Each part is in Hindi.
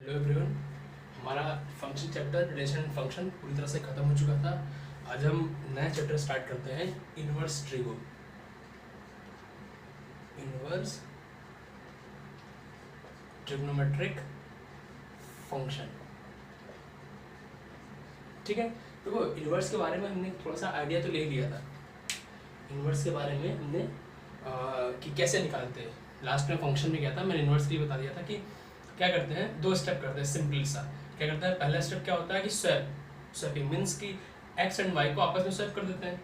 हेलो एवरीवन, हमारा function chapter relation and function पूरी तरह से ख़त्म हो चुका था। आज हम नया चैप्टर स्टार्ट करते हैं, inverse trigo. Inverse trigonometric function. ठीक है, देखो इनवर्स के बारे में हमने थोड़ा सा आइडिया तो ले लिया था। इनवर्स के बारे में हमने कि कैसे निकालते हैं, लास्ट में फंक्शन में क्या था, मैंने इनवर्स के लिए बता दिया था कि क्या करते हैं, दो स्टेप करते हैं सिंपल सा। क्या करते हैं, पहला स्टेप क्या होता है कि स्वैपिंग मीन्स कि एक्स एंड वाई को आपस में स्वैप कर देते हैं।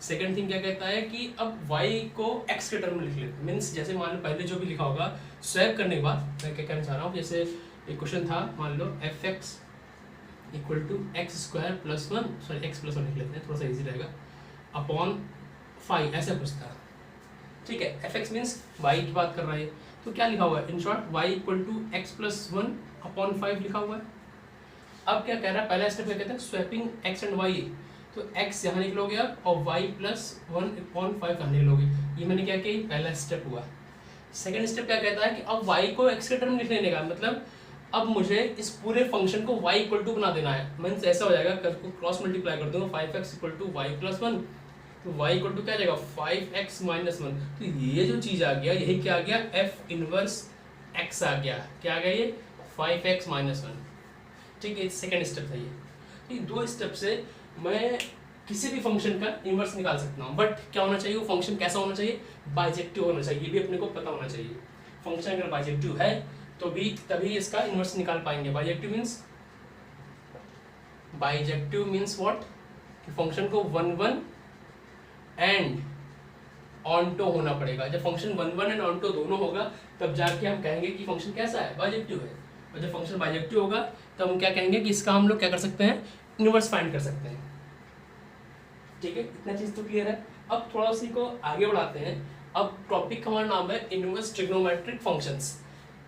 सेकंड थिंग क्या कहता है कि अब वाई को एक्स के टर्म में लिख लेते हैं। मीन्स जैसे मान लो पहले जो भी लिखा होगा स्वैप करने के बाद मैं क्या कहना चाह रहा हूँ, जैसे एक क्वेश्चन था, मान लो F x equal to x square plus one, sorry x plus one लिख लेते हैं, थोड़ा सा ईजी रहेगा, अपॉन 5 ऐसे कुछ था। ठीक है, एफ एक्स मीन्स वाई की बात कर रहा है, तो क्या लिखा हुआ है, in short y equal to x plus one upon 5 लिखा हुआ है। अब क्या कह रहा है, पहला स्टेप क्या कहते हैं, स्वैपिंग एक्स एंड वाई, तो एक्स यहाँ निकलोगे आप और वाई प्लस वन अपॉन 5 यहाँ निकलोगे। ये मैंने क्या किया, पहला स्टेप हुआ। सेकंड स्टेप क्या कहता है कि अब वाई को एक्स के टर्म लिख लेने का, मतलब अब मुझे इस पूरे फंक्शन को y इक्वल टू बना देना है। मीन्स ऐसा हो जाएगा, कल को क्रॉस मल्टीप्लाई कर दूंगा, 5x equal to y plus one, तो y इक्वल टू क्या आ जाएगा 5x माइनस वन। तो ये जो चीज़ आ गया, यही क्या आ गया, f इनवर्स x आ गया। क्या आ गया ये 5x माइनस वन। ठीक है, सेकेंड स्टेप था ये। तो ये दो स्टेप से मैं किसी भी फंक्शन का इनवर्स निकाल सकता हूँ, बट क्या होना चाहिए, वो फंक्शन कैसा होना चाहिए, बाइजेक्टिव होना चाहिए। ये भी अपने को पता होना चाहिए। फंक्शन अगर बाइजेक्टिव है तो भी तभी इसका इनवर्स निकाल पाएंगे। बाइजेक्टिव मीन्स व्हाट, कि फंक्शन को 1 1 एंड ऑनटो होना पड़ेगा। जब फंक्शन 1 1 एंड ऑनटो दोनों होगा तब जाके हम कहेंगे कि फंक्शन कैसा है, बाइजेक्टिव है। और जब फंक्शन बाइजेक्टिव होगा तब हम क्या कहेंगे कि इसका हम लोग क्या कर सकते हैं, इनवर्स फाइंड कर सकते हैं। ठीक है, इतना चीज़ तो क्लियर है। अब थोड़ा सी को आगे बढ़ाते हैं। अब टॉपिक का हमारा नाम है इनवर्स ट्रिग्नोमेट्रिक फंक्शंस।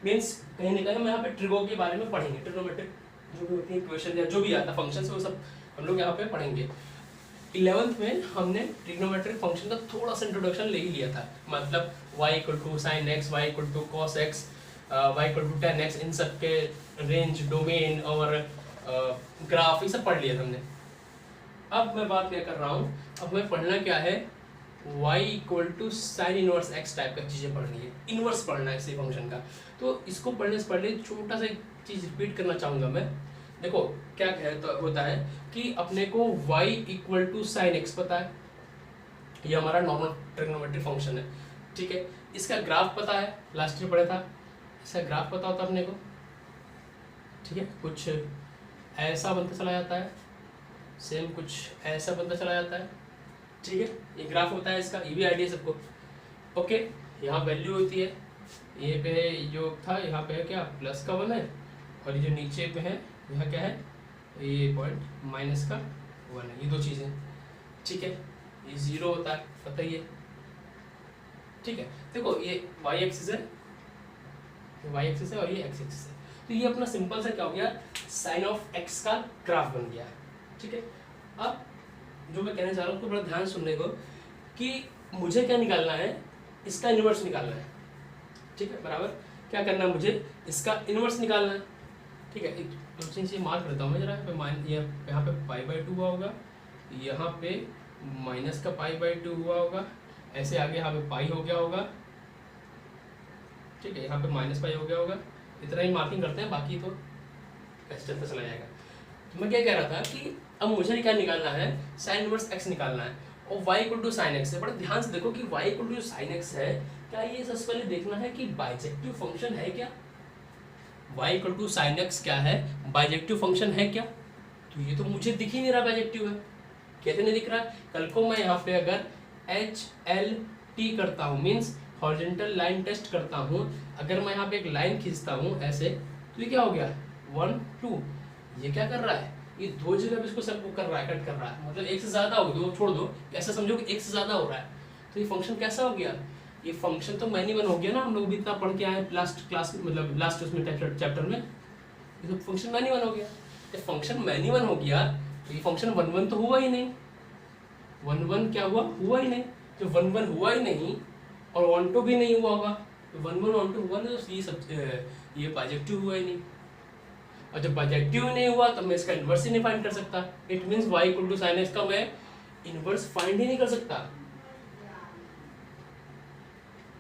मीन्स कहीं ना कहीं हम यहाँ पे ट्रिगो के बारे में पढ़ेंगे। ट्रिग्नोमेट्रिक जो भी होती है इक्वेशन या जो भी आता है फंक्शन, वो सब हम लोग यहाँ पे पढ़ेंगे। 11th में हमने ट्रिग्नोमेट्रिक फंक्शन का थोड़ा सा इंट्रोडक्शन ले ही लिया था, मतलब y equal to sine x, y equal to cos x, y equal to ten x, इन सब के रेंज, डोमेन और ग्राफ, ये सब पढ़ लिया था हमने। अब मैं बात क्या कर रहा हूँ, अब मैं पढ़ना क्या है, y equal to sine inverse x type का चीज़ें पढ़नी है, इनवर्स पढ़ना है इसी फंक्शन का। तो इसको पढ़ने से पहले छोटा सा चीज़ रिपीट करना चाहूँगा मैं। देखो क्या कहता होता है कि अपने को y equal to sine x पता है, ये हमारा नॉर्मल ट्रिग्नोमेट्रिक फंक्शन है। ठीक है, इसका ग्राफ पता है, लास्ट ईयर पढ़ा था, इसका ग्राफ पता होता है अपने को। ठीक है, कुछ ऐसा बनता चला जाता है, सेम कुछ ऐसा बनता चला जाता है। ठीक है, ये ग्राफ होता है इसका, ये भी आइडिया सबको। ओके, यहाँ वैल्यू होती है, ये पे जो था यहाँ पे है क्या, प्लस का 1 है, और ये जो नीचे पे है यहाँ क्या है, ये पॉइंट माइनस का 1 है, ये दो चीज़ें। ठीक है, ये 0 होता है, पता ही है। ठीक है, देखो ये y एक्सिस है, y एक्सिस है और ये x एक्सिस है, तो ये अपना सिंपल सा क्या हो गया, साइन ऑफ x का ग्राफ बन गया। ठीक है, अब जो मैं कहना चाह रहा हूँ, थोड़ा ध्यान सुनने को, कि मुझे क्या निकालना है, इसका इनवर्स निकालना है। ठीक है, बराबर क्या करना है, मुझे इसका इनवर्स निकालना है। ठीक है, एक से मार्क करता हूँ मैं जरा, यहाँ पे π/2 हुआ होगा, यहाँ पे माइनस का π/2 हुआ होगा, ऐसे आगे यहाँ पे पाई हो गया होगा। ठीक है, यहाँ पे माइनस पाई हो गया होगा, इतना ही मार्किंग करते हैं, बाकी तो ऐसे चलता चला जाएगा। तो मैं क्या कह रहा था कि अब मुझे क्या निकालना है, साइन इनवर्स x निकालना है, और y equal to sine x है। बड़ा ध्यान से देखो कि y इक्वल टू जो साइन एक्स है, क्या ये सबसे पहले देखना है कि बाइजेक्टिव फंक्शन है क्या, y equal to sine x क्या है, बाइजेक्टिव फंक्शन है क्या। तो ये तो मुझे दिख ही नहीं रहा बाइजेक्टिव है, कैसे नहीं दिख रहा है। कल को मैं यहाँ पे अगर HLT करता हूँ, मीन्स हॉरिजॉन्टल लाइन टेस्ट करता हूँ, अगर मैं यहाँ पे एक लाइन खींचता हूँ ऐसे, तो ये क्या हो गया 1 2, ये क्या कर रहा है, ये दो जगह पे इसको सब कर रहा है, कट कर रहा है, मतलब एक से ज़्यादा हो, दो छोड़ दो, ऐसा समझो कि एक से ज़्यादा हो रहा है। तो ये फंक्शन कैसा हो गया, ये फंक्शन तो मैनी वन हो गया ना, हम लोग भी इतना पढ़ के आए लास्ट क्लास, मतलब लास्ट उसमें चैप्टर में, ये तो फंक्शन मैनी वन हो गया। जब फंक्शन मैनी वन हो गया तो ये फंक्शन 1 1 तो हुआ ही नहीं, 1 1 क्या हुआ ही नहीं। जो 1 1 हुआ ही नहीं और 1 2 भी नहीं हुआ होगा, तो 1 1 1 2 हुआ नहीं, तो ये बाइजेक्टिव हुआ ही नहीं। और जब बाइजेक्टिव नहीं हुआ तब मैं इसका इन्वर्स ही नहीं फाइंड कर सकता। It means y equal to sine x का मैं इन्वर्स फाइंड ही नहीं कर सकता।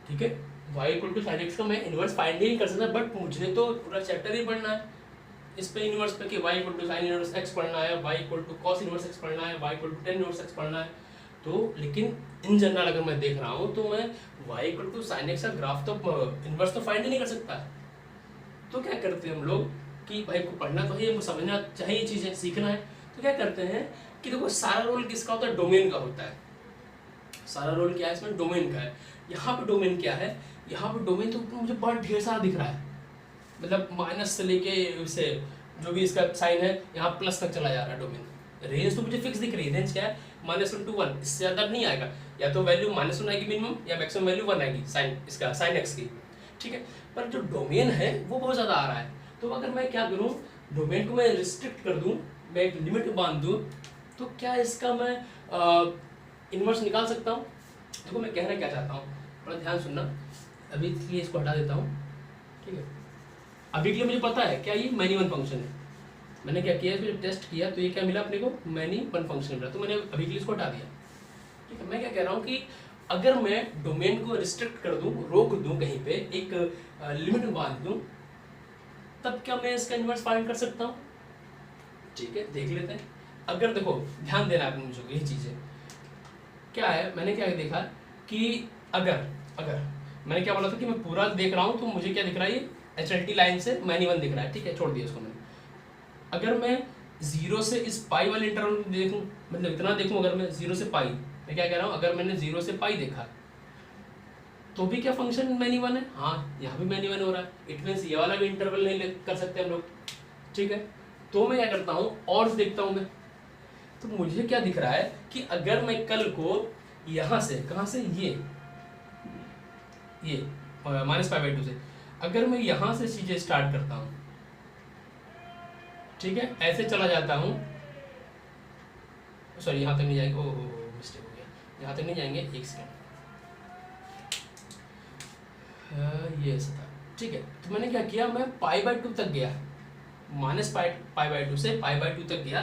ठीक है, y equal to sine x का मैं इन्वर्स फाइंड ही नहीं कर सकता। बट मुझे तो पूरा चैप्टर ही पढ़ना है इस पे इन्वर्स पे कि y equal to sine inverse x पढ़ना है, y equal to cos inverse x पढ़ना है, y equal to tan inverse x पढ़ना है। तो लेकिन इन जनरल अगर मैं देख रहा हूँ तो मैं y equal to sine x का ग्राफ तो इन्वर्स तो फाइंड ही नहीं कर सकता। तो क्या करते हैं हम लोग कि भाई को पढ़ना तो है, हमको समझना चाहिए, चीज़ें सीखना है। तो क्या करते हैं कि देखो सारा रोल किसका होता है, डोमेन का होता है। सारा रोल क्या है इसमें, डोमेन का है। यहाँ पे डोमेन क्या है, यहाँ पे डोमेन तो मुझे बहुत ढेर सारा दिख रहा है, मतलब माइनस से लेके से जो भी इसका साइन है यहाँ प्लस तक चला जा रहा है डोमेन। रेंज तो मुझे फिक्स दिख रही है, रेंज क्या है -1 to 1, इससे ज़्यादा नहीं आएगा। या तो वैल्यू -1 आएगी मिनिमम, या मैक्सिमम वैल्यू 1 आएगी साइन इसका, साइन एक्स की। ठीक है, पर जो डोमेन है वो बहुत ज़्यादा आ रहा है। तो अगर मैं क्या करूँ, डोमेन को मैं रिस्ट्रिक्ट कर दूँ, मैं एक लिमिट बांध दूँ, तो क्या इसका मैं इन्वर्स निकाल सकता हूँ। देखो मैं कहना क्या चाहता हूँ, बड़ा ध्यान सुनना। अभी इसलिए इसको हटा देता हूँ। ठीक है, अभी के लिए मुझे पता है क्या ये मैनी वन फंक्शन है। मैंने क्या किया, इसको टेस्ट किया तो ये क्या मिला अपने को, मैनी वन फंक्शन मिला। तो मैंने अभी के लिए इसको हटा दिया। ठीक है, मैं क्या कह रहा हूँ कि अगर मैं डोमेन को रिस्ट्रिक्ट कर दूँ, रोक दूँ कहीं पे, एक लिमिट बांध दूँ, तब क्या मैं इसका इन्वर्स फाइंड कर सकता हूँ। ठीक है, देख लेते हैं। अगर देखो ध्यान देना आपने मुझे, यही चीज़ें क्या है, मैंने क्या देखा कि अगर मैंने क्या बोला था कि मैं पूरा देख रहा हूँ तो मुझे क्या दिख रहा है, ये HLT लाइन से मैनी वन दिख रहा है। ठीक है, छोड़ दिया इसको मैंने। अगर मैं 0 से इस पाई वाले इंटरवल में देखूं, मतलब इतना देखूं, अगर मैं 0 से पाई, मैं क्या कह रहा हूँ, अगर मैंने 0 से पाई देखा तो भी क्या फंक्शन मैनी वन है। हाँ, यहाँ भी मैनी वन हो रहा है। इट मीन्स ये वाला भी इंटरवल नहीं कर सकते हम लोग। ठीक है, तो मैं क्या करता हूँ और देखता हूँ मैं, तो मुझे क्या दिख रहा है कि अगर मैं कल को यहाँ से, कहाँ से, ये -π/2 से, अगर मैं यहाँ से चीजें स्टार्ट करता हूँ, ठीक है, ऐसे चला जाता हूँ, सॉरी यहाँ तक नहीं जाएंगे, ओह मिस्टेक हो गया, यहाँ तक नहीं जाएंगे, एक सेकंड, ये ऐसा था। ठीक है, तो मैंने क्या किया, मैं π/2 तक गया, -π/2 से π/2 तक गया।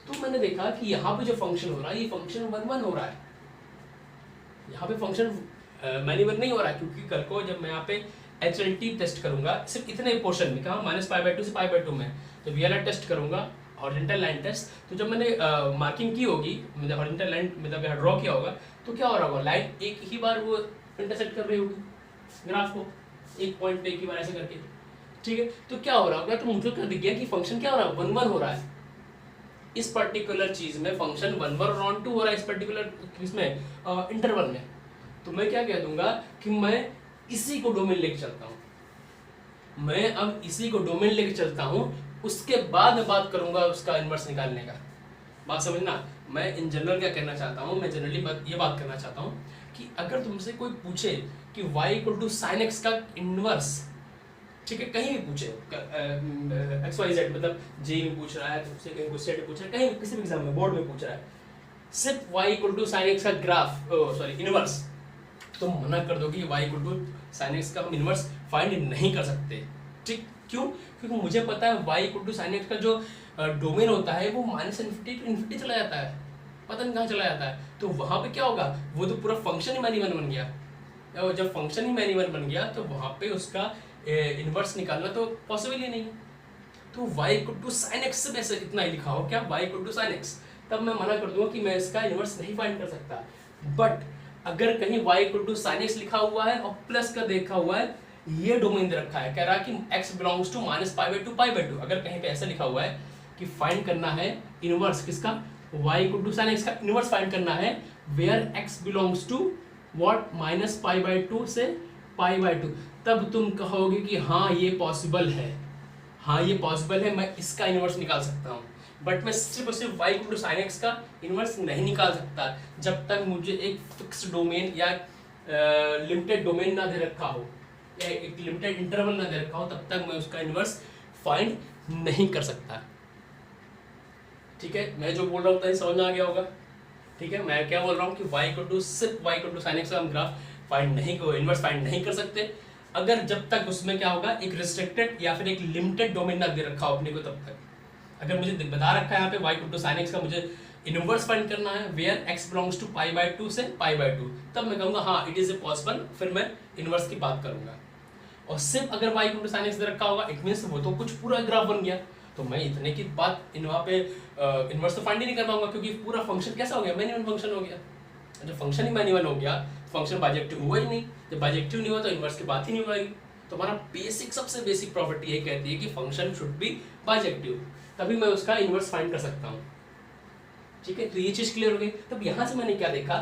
तो मैंने देखा कि यहाँ पे जो फंक्शन हो रहा है, ये फंक्शन 1 हो रहा है। यहाँ पे फंक्शन मैनी वन नहीं हो रहा है, क्योंकि कल को जब मैं यहाँ पे HLT टेस्ट करूंगा सिर्फ इतने पोर्शन में, कहा -π/2 से π/2 में, तो VLR टेस्ट करूंगा, हॉरिजॉन्टल लाइन टेस्ट। तो जब मैंने मार्किंग की होगी, मतलब हॉरिजॉन्टल लाइन मतलब यहाँ ड्रॉ किया होगा, तो क्या हो रहा होगा, लाइन एक ही बार वो इंटरसेक्ट कर रही होगी ग्राफ को, एक पॉइंट पे एक ही बार ऐसे करके। ठीक है, तो क्या हो रहा होगा, तो मुझे क्या दिख गया कि फंक्शन क्या हो रहा है, 1 हो रहा है। इस पर्टिकुलर चीज में फंक्शन 1 और ऑन 2 हो रहा है, इस पर्टिकुलर इसमें इंटरवल में। तो मैं क्या कह दूंगा कि मैं इसी को डोमेन लेके चलता हूं, मैं अब इसी को डोमेन लेके चलता हूं, उसके बाद मैं बात करूंगा उसका इन्वर्स निकालने का। बात समझना, मैं इन जनरल क्या कहना चाहता हूं, मैं जनरली ये बात करना चाहता हूं कि अगर तुमसे कोई पूछे कि y = sin x का इन्वर्स, ठीक है, कहीं भी पूछे, XYZ मतलब जे में पूछ रहा है, तुमसे कहीं कुछ सेट पूछ रहा है, कहीं किसी भी एग्जाम में, बोर्ड में पूछ रहा है, सिर्फ y = sin x का ग्राफ, सॉरी इन्वर्स, तो मना कर दो कि y = sin x का हम इन्वर्स फाइंड नहीं कर सकते। ठीक, क्यों? क्योंकि मुझे पता है y = sin x का जो डोमेन होता है वो -∞ to ∞ चला जाता है, पता नहीं कहाँ चला जाता है। तो वहाँ पे क्या होगा, वो तो पूरा फंक्शन ही मैनी वन बन गया। और जब फंक्शन ही मैनी वन बन गया तो वहाँ पे उसका इन्वर्स निकालना तो पॉसिबल ही नहीं। तो y = sin x से वैसे इतना ही लिखा हो क्या, y = sin x, तब मैं मना कर दूंगा कि मैं इसका इन्वर्स नहीं फाइंड कर सकता। बट अगर कहीं y = sin x लिखा हुआ है और प्लस का देखा हुआ है, ये डोमेन दे रखा है, कह रहा है कि x बिलोंग्स टू -π/2 अगर कहीं पे ऐसा लिखा हुआ है कि फाइंड करना है इन्वर्स किसका, y = sin x का इन्वर्स फाइंड करना है, where x belongs to what, -π/2 से π/2, तब तुम कहोगे कि हाँ ये पॉसिबल है, हाँ ये पॉसिबल है, मैं इसका इन्वर्स निकाल सकता हूँ। बट मैं सिर्फ और सिर्फ y = sin x का इन्वर्स नहीं निकाल सकता जब तक मुझे एक फिक्स डोमेन या लिमिटेड डोमेन ना दे रखा हो, या एक लिमिटेड इंटरवल ना दे रखा हो, तब तक मैं उसका इन्वर्स फाइंड नहीं कर सकता। ठीक है, मैं जो बोल रहा हूँ समझ में आ गया होगा। ठीक है, मैं क्या बोल रहा हूँ कि सिर्फ y = sin x का हम ग्राफ फाइंड नहीं, इन्वर्स फाइंड नहीं कर सकते। अगर जब तक उसमें क्या होगा, एक रिस्ट्रिक्टेड या फिर एक लिमिटेड डोमेन ना दे रखा हो अपने को, तब तक अगर मुझे बता रखा है यहाँ पे y = sin x का मुझे इनवर्स फाइंड करना है वेयर x बिलोंग्स टू π/2 से π/2, तब मैं कहूँगा हाँ इट इज ए पॉसिबल, फिर मैं इनवर्स की बात करूंगा। और सिर्फ अगर y = sin x दे रखा होगा, इट मीन्स वो तो कुछ पूरा ग्राफ बन गया, तो मैं इतने की बात वहाँ पे इनवर्स तो फाइंड ही नहीं कर पाऊंगा, क्योंकि पूरा फंक्शन कैसा हो गया, मैन्युअल फंक्शन हो गया। जब फंक्शन ही मैन्युअल हो गया, फंक्शन बाइजेक्टिव हुआ ही नहीं, जब बाइजेक्टिव नहीं हुआ तो इनवर्स की बात ही नहीं होगी। तो हमारा बेसिक, सबसे बेसिक प्रॉपर्टी ये कहती है कि फंक्शन शुड बी बाइजेक्टिव, तभी मैं उसका इनवर्स फाइंड कर सकता हूँ। ठीक है, तो ये चीज क्लियर हो गई। तब यहाँ से मैंने क्या देखा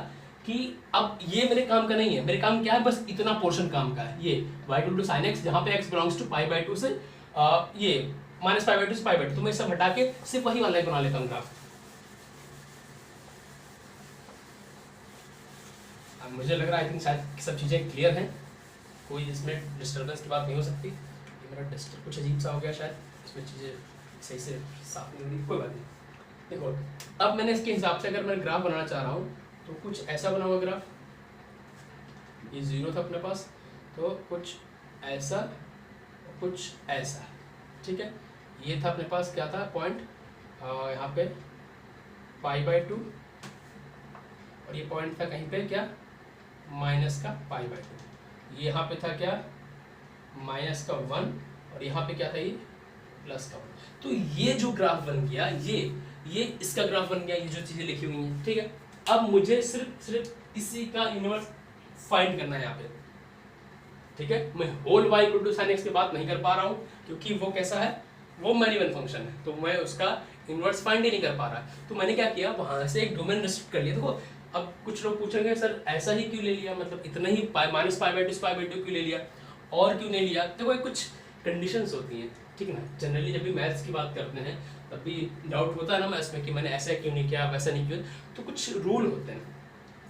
कि अब ये मेरे काम का नहीं है, मेरे काम क्या है, बस इतना पोर्शन काम का है, ये y = sin x जहाँ पे x बिलोंग्स टू π/2 से ये -π/2 से π/2, तो मैं सब हटा के सिर्फ वही वाला ही बना लेता हूँ ग्राफ। अब मुझे लग रहा है आई थिंक शायद सब चीज़ें क्लियर हैं, कोई इसमें डिस्टर्बेंस की बात नहीं हो सकती। ये मेरा टेस्ट कुछ अजीब सा हो गया, शायद इसमें चीज़ें सही से साफ नहीं हो रही, कोई बात नहीं। देखो अब मैंने इसके हिसाब से अगर मैं ग्राफ बनाना चाह रहा हूँ तो कुछ ऐसा बना हुआ ग्राफ, ये 0 था अपने पास, तो कुछ ऐसा कुछ ऐसा, ठीक है। ये था अपने पास क्या था पॉइंट, यहाँ पे π/2, और ये पॉइंट था कहीं पे क्या -π/2, ये यहाँ पे था क्या -1, और यहाँ पे क्या था ये +1। तो ये जो ग्राफ बन गया, ये इसका ग्राफ बन गया, ये जो चीजें लिखी हुई हैं, ठीक है। अब मुझे सिर्फ इसी का इनवर्स फाइंड करना है यहाँ पे, ठीक है। मैं होल y = sin x की बात नहीं कर पा रहा हूँ, क्योंकि वो कैसा है, वो मैन्युअल फंक्शन है, तो मैं उसका इनवर्स फाइंड ही नहीं कर पा रहा। तो मैंने क्या किया, वहां से एक डोमेन रिस्ट्रिक्ट कर लिया। देखो अब कुछ लोग पूछेंगे सर ऐसा ही क्यों ले लिया, मतलब इतना ही -π/2 से π/2 क्यों ले लिया, और क्यों नहीं लिया। देखो कुछ कंडीशंस होती हैं, ठीक है ना। जनरली जब भी मैथ्स की बात करते हैं तब भी डाउट होता है ना मैथ्स में कि मैंने ऐसा क्यों नहीं किया, वैसा नहीं किया, तो कुछ रूल होते हैं।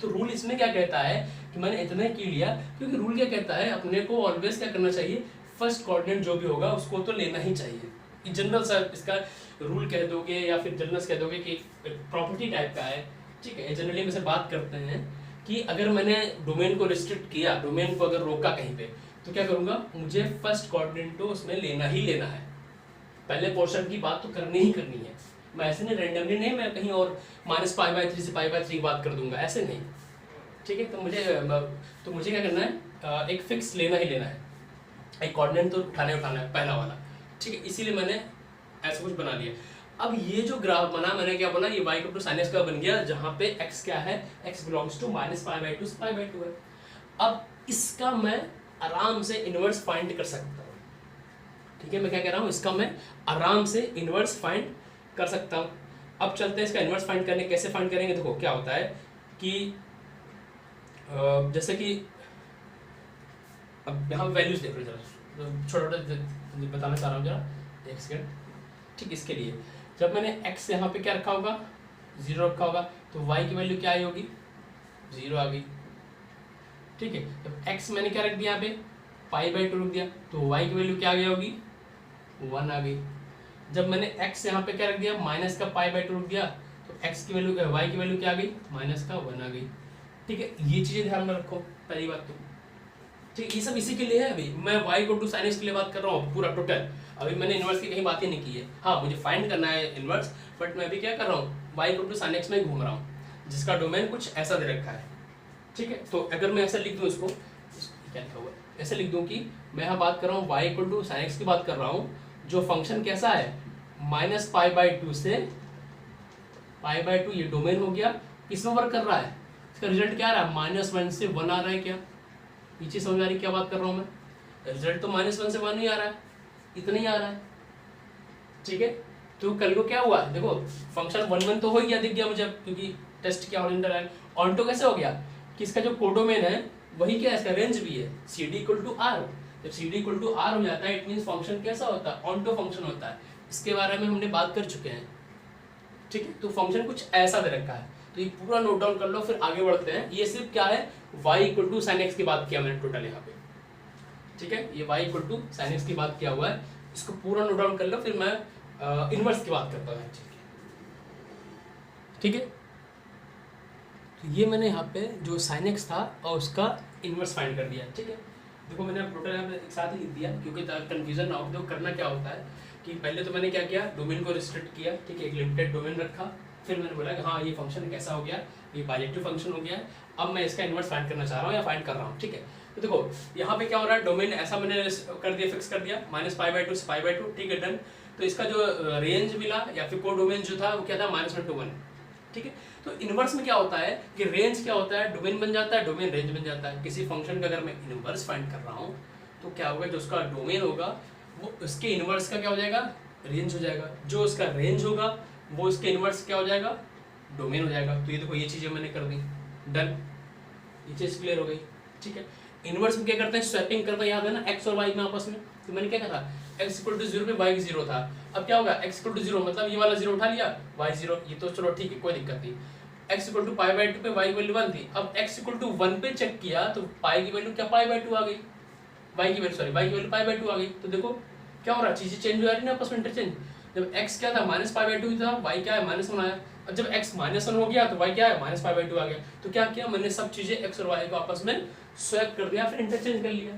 तो रूल इसमें क्या कहता है कि मैंने इतना क्यों लिया, क्योंकि रूल क्या कहता है, अपने को ऑलवेज क्या करना चाहिए, फर्स्ट कोऑर्डिनेट जो भी होगा उसको तो लेना ही चाहिए। जनरल सा इसका रूल कह दोगे या फिर जनरल कह दोगे कि प्रॉपर्टी टाइप का है, ठीक है। जनरली हम से बात करते हैं कि अगर मैंने डोमेन को रिस्ट्रिक्ट किया, डोमेन को अगर रोका कहीं पे, तो क्या करूंगा, मुझे फर्स्ट कोऑर्डिनेट तो उसमें लेना ही लेना है, पहले पोर्शन की बात तो करनी ही करनी है। मैं ऐसे नहीं रैंडमली नहीं, मैं कहीं और -π/3 से π/3 की बात कर दूंगा, ऐसे नहीं, ठीक है। तो मुझे क्या करना है, एक फिक्स लेना ही लेना है, एक कोऑर्डिनेट तो उठाना है पहला वाला, ठीक है। इसीलिए मैंने ऐसा कुछ बना लिया। अब ये जो ग्राफ बना, मैंने क्या बना, ये y = sin x का बन गया, जहाँ पे x क्या है, x बिलोंग्स टू -π/2 से π/2 है। अब इसका मैं आराम से इनवर्स फाइंड कर सकता हूँ, ठीक है। मैं क्या कह रहा हूँ, इसका मैं आराम से इनवर्स फाइंड कर सकता हूँ। अब चलते हैं इसका इनवर्स फाइंड करने, कैसे फाइंड करेंगे। देखो क्या होता है कि जैसे कि अब यहाँ वैल्यूज देख लो जरा, छोटा बताना चाह रहा हूँ जरा, एक सेकेंड, ठीक। इसके लिए जब मैंने x यहाँ पे क्या रखा होगा, 0 रखा होगा, तो y की वैल्यू क्या आई होगी, 0 आ गई, ठीक है। जब x मैंने क्या रख दिया यहाँ पे, π/2 रख दिया, तो y की वैल्यू क्या आ गई होगी, 1 आ गई। जब मैंने x यहाँ पे क्या रख दिया, -π/2 रख दिया, तो x की वैल्यू y की वैल्यू क्या आ गई, -1 आ गई, ठीक है। ये चीजें ध्यान में रखो, पहली बात तो, ठीक। ये सब इसी के लिए है, अभी मैं y = sin x के लिए बात कर रहा हूँ पूरा टोटल, अभी मैंने इनवर्स की कहीं बात ही नहीं की है। हाँ मुझे फाइंड करना है इनवर्स, बट मैं अभी क्या कर रहा हूँ, y = sin x में घूम रहा हूँ, जिसका डोमेन कुछ ऐसा दे रखा है, ठीक है। तो अगर मैं ऐसा लिख दूँ, इसको क्या लिखा हुआ है, ऐसे लिख दूँ कि मैं यहाँ बात कर रहा हूँ y = sin x की बात कर रहा हूँ, जो फंक्शन कैसा है, -π/2 से π/2, ये डोमेन हो गया, किसमें वर्क कर रहा है, इसका रिजल्ट क्या आ रहा है, -1 से 1 आ रहा है। क्या पीछे समझ आ रही क्या बात कर रहा हूँ मैं, रिजल्ट तो -1 से 1 ही आ रहा है, इतना ही आ रहा है, ठीक है। तो कल को क्या हुआ, देखो फंक्शन 1 तो हो गया, दिख गया मुझे, क्योंकि टेस्ट क्या ऑर्डिनल है। ऑन्टो कैसे हो गया कि इसका जो कोडोमेन है वही क्या है, इसका रेंज भी है, CD = R। जब CD = R हो जाता है, इट मीन्स फंक्शन कैसा होता है, ऑन्टो फंक्शन होता है। इसके बारे में हमने बात कर चुके हैं, ठीक है। तो फंक्शन कुछ ऐसा दे रखा है, तो ये पूरा नोट डाउन कर लो, फिर आगे बढ़ते हैं। ये सिर्फ क्या है, y = sin x की बात किया मैंने टोटल यहाँ पे, ठीक है। ये y = sin x की बात किया हुआ है, इसको पूरा नोट डाउन कर लो, फिर मैं इनवर्स की बात करता हूँ, ठीक है। तो ये मैंने यहाँ पे जो sin x था और उसका इनवर्स फाइंड कर दिया, ठीक है। देखो मैंने टोटल यहाँ पे एक साथ ही लिख दिया क्योंकि कंफ्यूजन ना हो। देखो करना क्या होता है कि पहले तो मैंने क्या किया, डोमेन को रिस्ट्रिक्ट किया, ठीक है, एक लिमिटेड डोमेन रखा। फिर मैंने बोला कि हाँ ये फंक्शन कैसा हो गया, ये बाइजेक्टिव फंक्शन हो गया है। अब मैं इसका इन्वर्स फाइंड करना चाह रहा हूँ या फाइंड कर रहा हूँ, ठीक है। तो देखो यहाँ पे क्या हो रहा है, डोमेन ऐसा मैंने कर दिया, फिक्स कर दिया -π/2 से π/2, ठीक है, डन। तो इसका जो रेंज मिला या फिर को डोमेन जो था वो क्या था, -1 to 1, ठीक है। तो इनवर्स में क्या होता है कि रेंज क्या होता है, डोमेन बन जाता है, डोमेन रेंज बन जाता है। किसी फंक्शन का अगर मैं इनवर्स फाइंड कर रहा हूँ तो क्या होगा, जो उसका डोमेन होगा वो उसके इनवर्स का क्या हो जाएगा, रेंज हो जाएगा। जो उसका रेंज होगा वो उसके इनवर्स क्या हो जाएगा, डोमेन हो जाएगा। तो ये देखो ये चीज़ें मैंने कर दी, डन, ये चीज़ क्लियर हो गई, ठीक है। इनवर्स में क्या करते हैं, स्वैपिंग करते हैं, याद है ना, एक्स और वाई में आपस में। तो मैंने क्या कहा था, x = 0 पे y 0 था। अब क्या होगा, x = 0 मतलब ये वाला 0 उठा लिया, y 0, ये तो चलो ठीक है, कोई दिक्कत नहीं। x = π/2 पे y की वैल्यू 1 थी। अब x = 1 पे चेक किया तो पाई की वैल्यू क्या π/2 आ गई, y की वैल्यू π/2 आ गई। तो देखो क्या हो रहा है, चीजें चेंज हो जा रही है ना आपस में, इंटरचेंज। जब x क्या था -π/2 था, y क्या है -1 आया। और जब x -1 हो गया तो y क्या है -π/2 आ गया। तो क्या किया मैंने, सब चीजें x और y को आपस में स्वैप कर दिया, फिर इंटरचेंज कर लिया,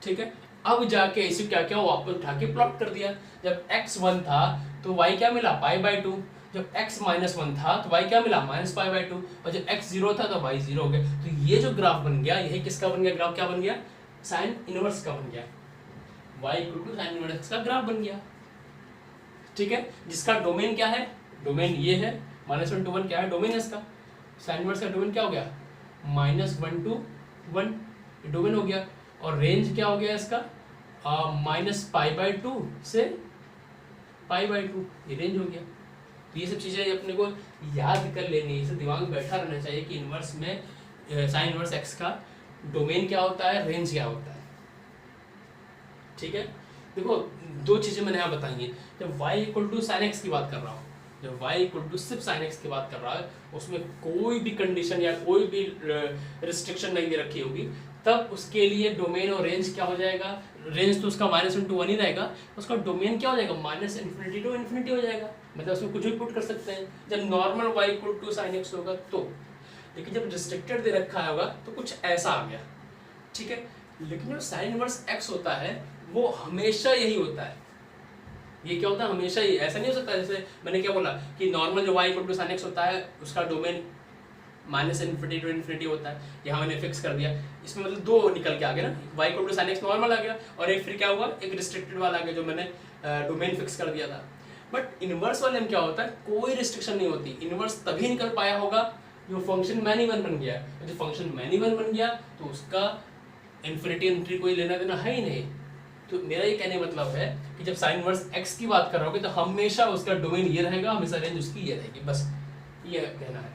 ठीक है। अब जाके इसे क्या किया, वापस उठा के प्लॉट कर दिया। जब x 1 था तो y क्या मिला π/2, जब x -1 था तो y क्या मिला -π/2, और जब x 0 था तो y 0 हो गया। तो ये जो ग्राफ बन गया, यही किसका बन गया, ग्राफ क्या बन गया, साइन इनवर्स का बन गया, y = साइन इनवर्स का ग्राफ बन गया, ठीक है। जिसका डोमेन क्या है, डोमेन ये है, -1 to 1 क्या है डोमेन है इसका, साइन इनवर्स का डोमेन क्या हो गया, -1 to 1 डोमेन हो गया। और रेंज क्या हो गया इसका, -π/2 से π/2, ये रेंज हो गया। तो ये सब चीज़ें अपने को याद कर लेनी है, इसे दिमाग में बैठा रहना चाहिए कि इनवर्स में साइन इनवर्स x का डोमेन क्या होता है, रेंज क्या होता है, ठीक है। देखो दो चीज़ें मैंने यहाँ बताई हैं। जब y = sin x की बात कर रहा हूँ, जब y = सिर्फ sin x की बात कर रहा है, उसमें कोई भी कंडीशन या कोई भी रिस्ट्रिक्शन नहीं दे रखी होगी, तब उसके लिए डोमेन और रेंज क्या हो जाएगा, रेंज तो उसका -1 to 1 ही रहेगा, उसका डोमेन क्या हो जाएगा, -∞ to ∞ हो जाएगा। मतलब उसमें कुछ भी पुट कर सकते हैं जब नॉर्मल y = sin x होगा तो। लेकिन जब रिस्ट्रिक्टेड दे रखा होगा तो कुछ ऐसा आ गया, ठीक है। लेकिन जो साइन इनवर्स x होता है वो हमेशा यही होता है। ये क्या होता है, हमेशा ही, ऐसा नहीं हो सकता। जैसे मैंने क्या बोला कि नॉर्मल जो y = sin x होता है उसका डोमेन -∞ to ∞ होता है, यहाँ मैंने फिक्स कर दिया। इसमें मतलब दो निकल के आ गया ना, y = sin x नॉर्मल आ गया और एक फिर क्या हुआ, एक रिस्ट्रिक्टेड वाला आ गया जो मैंने डोमेन फिक्स कर दिया था। बट इनवर्स वाले में क्या होता है, कोई रिस्ट्रिक्शन नहीं होती। इनवर्स तभी निकल पाया होगा जो फंक्शन मैन बन गया। जो फंक्शन मैन बन गया तो उसका इन्फिनिटी कोई लेना देना है ही नहीं। तो मेरा ये कहने मतलब है कि जब साइन इनवर्स x की बात कर रहे होगे तो हमेशा उसका डोमेन ये रहेगा, हमेशा रेंज उसकी ये रहेगी, बस ये कहना है,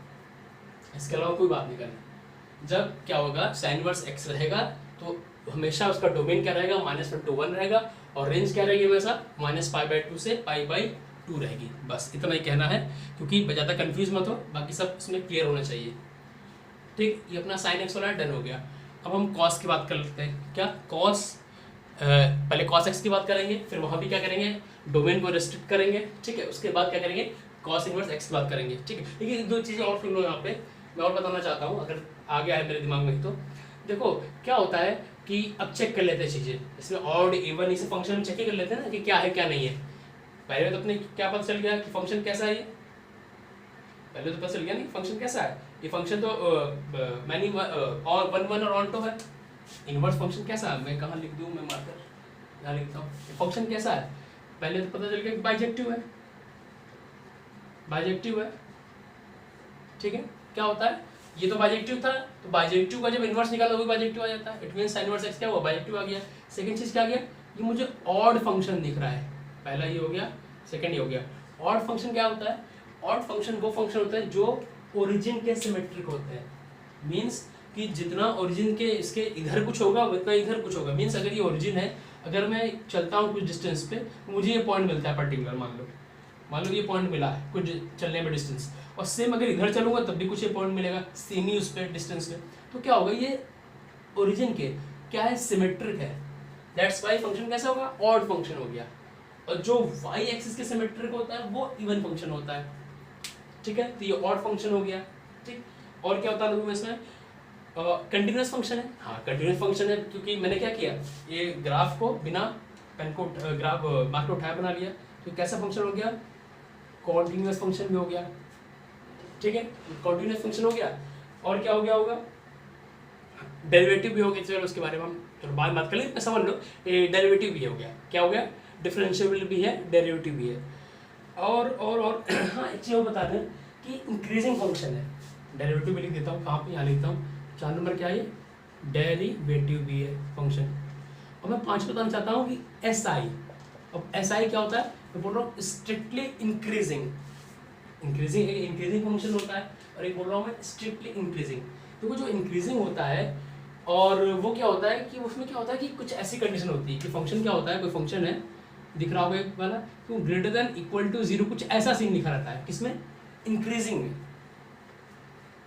इसके अलावा कोई बात नहीं करनी। जब क्या होगा, साइन इनवर्स x रहेगा तो हमेशा उसका डोमेन क्या रहेगा, -1 to 1 रहेगा, और रेंज क्या रहेगी हमेशा -π/2 से π/2 रहेगी। बस इतना ही कहना है, क्योंकि ज़्यादा कंफ्यूज मत हो, बाकी सब इसमें क्लियर होना चाहिए, ठीक। ये अपना साइन x वाला डन हो गया। अब हम कॉस की बात कर लेते हैं। क्या कॉस, पहले cos x की बात करेंगे, फिर वहाँ भी क्या करेंगे, डोमेन को रेस्ट्रिक्ट करेंगे, ठीक है। उसके बाद क्या करेंगे, cos इनवर्स x की बात करेंगे, ठीक है। लेकिन दो चीज़ें और सुन लो यहाँ पे, मैं और बताना चाहता हूँ, अगर आ गया है मेरे दिमाग में तो। देखो क्या होता है कि अब चेक कर लेते हैं चीज़ें, इसमें ऑड इवन इसे फंक्शन चेक कर लेते हैं ना कि क्या है क्या नहीं है। पहले तो अपने क्या पता चल गया कि फंक्शन कैसा है, पहले तो पता चल गया नहीं फंक्शन कैसा है। ये फंक्शन तो मैनी और 1 1 और ऑन टू है। इनवर्स फंक्शन कैसा है, मैं कहाँ लिख दूँ, मैं मार्कर यहाँ लिखता हूँ। फंक्शन कैसा है, पहले तो पता चल गया कि बाइजेक्टिव है, बाइजेक्टिव है, ठीक है। क्या होता है, ये तो बाइजेक्टिव था, तो बाइजेक्टिव का जब इनवर्स निकाला वो भी बाइजेक्टिव आ जाता है। It means sign inverse x क्या हुआ, बाइजेक्टिव आ गया। सेकंड चीज क्या आ गया, ये मुझे ऑड फंक्शन दिख रहा है, पहला ये हो गया, सेकंड ये हो गया। ऑड फंक्शन क्या होता है, ऑड फंक्शन वो फंक्शन होता है जो ओरिजिन के सिमेट्रिक होते हैं। मीन्स कि जितना ओरिजिन के इसके इधर कुछ होगा उतना इधर कुछ होगा। मीन्स अगर ये ओरिजिन है, अगर मैं चलता हूँ कुछ डिस्टेंस पे, मुझे ये पॉइंट मिलता है पर्टिकुलर, मान लो ये पॉइंट मिला है कुछ चलने में डिस्टेंस, और सेम अगर इधर चलूंगा तब भी कुछ ये पॉइंट मिलेगा सेम ही उस पर डिस्टेंस में। तो क्या होगा, ये ओरिजिन के क्या है, सिमेट्रिक है। दैट्स वाई फंक्शन कैसा होगा, ऑड फंक्शन हो गया। और जो वाई एक्सिस के सिमेट्रिक होता है वो इवन फंक्शन होता है, ठीक है। तो ये ऑड फंक्शन हो गया, ठीक। और क्या होता है इसमें, कंटिन्यूस फंक्शन है, हाँ कंटिन्यूस फंक्शन है, क्योंकि मैंने क्या किया, ये ग्राफ को बिना पेन को ग्राफ मार्क उठाया बना लिया, तो कैसा फंक्शन हो गया, कॉन्टिन्यूस फंक्शन भी हो गया, ठीक है, कॉन्टिन्यूस फंक्शन हो गया। और क्या हो गया होगा, डेरिवेटिव भी हो गया, चलो उसके बारे में हम थोड़ा बाद बात कर लें, समझ लो डेरिवेटिव भी हो गया, क्या हो गया, डिफरेंशिएबल भी है, डेरिवेटिव भी है। और हाँ एक चीज़ और बता दें कि इंक्रीजिंग फंक्शन है, डेरिवेटिव भी लिख देता हूँ, कहाँ पे, यहाँ लिखता हूँ 4 नंबर, क्या है, डेरिवेटिव भी है फंक्शन। और मैं 5 बताना चाहता हूँ कि एस आई, अब एस आई क्या होता है, मैं बोल रहा हूँ स्ट्रिक्टली इंक्रीजिंग, इंक्रीजिंग फंक्शन होता है, और एक बोल रहा हूँ मैं स्ट्रिक्टली इंक्रीजिंग। तो वो जो इंक्रीजिंग होता है, और वो क्या होता है कि उसमें क्या होता है कि कुछ ऐसी कंडीशन होती है कि फंक्शन क्या होता है, कोई फंक्शन है दिख रहा होगा एक वाला, तो ग्रेटर देन इक्वल टू 0 कुछ ऐसा सीन लिखा रहता है, किसमें, इंक्रीजिंग में,